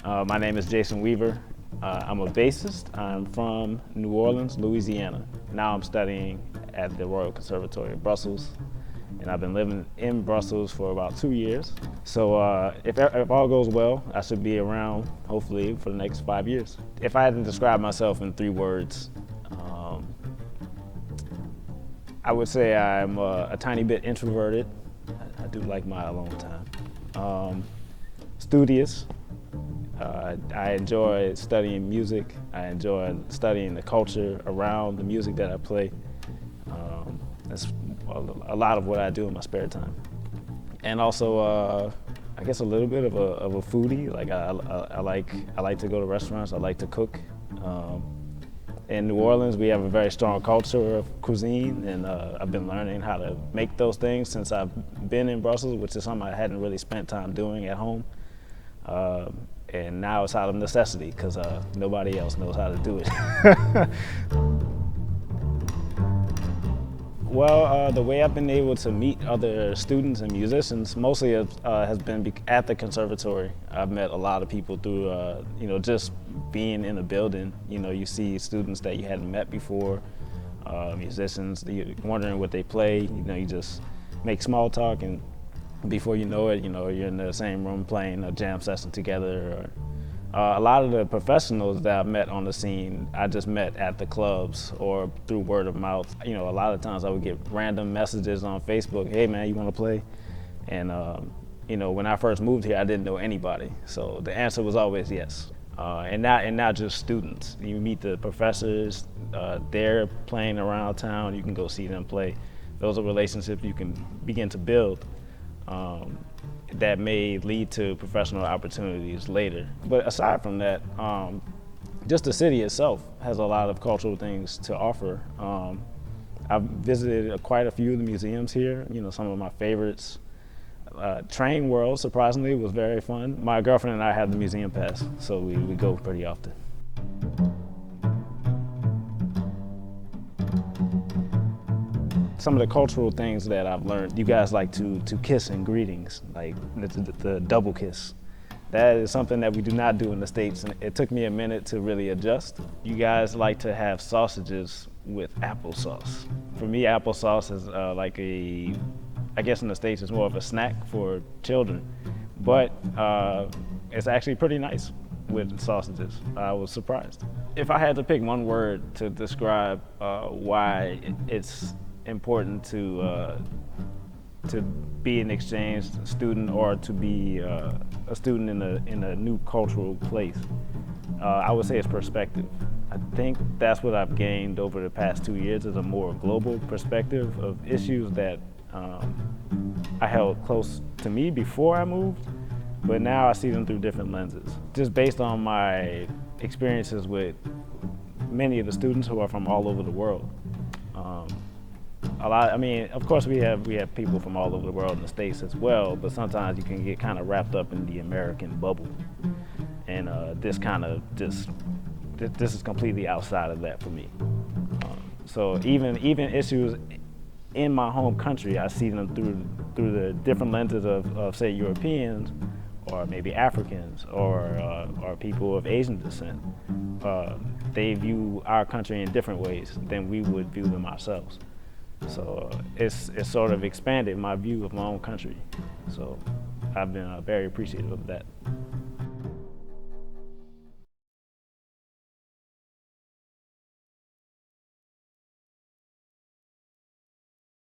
My name is Jasen Weaver. I'm a bassist. I'm from New Orleans, Louisiana. Now I'm studying at the Royal Conservatory in Brussels, and I've been living in Brussels for about 2 years. So if all goes well, I should be around, hopefully, for the next 5 years. If I had to describe myself in 3 words, I would say I'm a tiny bit introverted. I do like my alone time. Studious. I enjoy studying music. I enjoy studying the culture around the music that I play. That's a lot of what I do in my spare time. And also, I guess a little bit of a foodie. Like I like to go to restaurants. I like to cook. In New Orleans, we have a very strong culture of cuisine, and I've been learning how to make those things since I've been in Brussels, which is something I hadn't really spent time doing at home. And now it's out of necessity because nobody else knows how to do it. Well, the way I've been able to meet other students and musicians mostly has been at the conservatory. I've met a lot of people through, just being in a building. You see students that you hadn't met before, musicians, you're wondering what they play. You just make small talk, and before you know it, you're in the same room playing a jam session together. A lot of the professionals that I've met on the scene, I just met at the clubs or through word of mouth. A lot of times I would get random messages on Facebook, hey man, you want to play? And when I first moved here, I didn't know anybody. So the answer was always yes. And not just students. You meet the professors, they're playing around town, you can go see them play. Those are relationships you can begin to build. That may lead to professional opportunities later. But aside from that, just the city itself has a lot of cultural things to offer. I've visited quite a few of the museums here, some of my favorites. Train World, surprisingly, was very fun. My girlfriend and I have the museum pass, so we go pretty often. Some of the cultural things that I've learned, you guys like to kiss in greetings, like the double kiss. That is something that we do not do in the States, and it took me a minute to really adjust. You guys like to have sausages with applesauce. For me, applesauce is I guess in the States it's more of a snack for children, but it's actually pretty nice with sausages. I was surprised. If I had to pick one word to describe why it's important to be an exchange student or to be a student in a new cultural place, I would say it's perspective. I think that's what I've gained over the past 2 years, is a more global perspective of issues that I held close to me before I moved, but now I see them through different lenses. Just based on my experiences with many of the students who are from all over the world. Of course we have people from all over the world in the States as well, but sometimes you can get kind of wrapped up in the American bubble. And this is completely outside of that for me. So even issues in my home country, I see them through the different lenses of say Europeans, or maybe Africans, or people of Asian descent. They view our country in different ways than we would view them ourselves. So it's sort of expanded my view of my own country. So I've been very appreciative of that.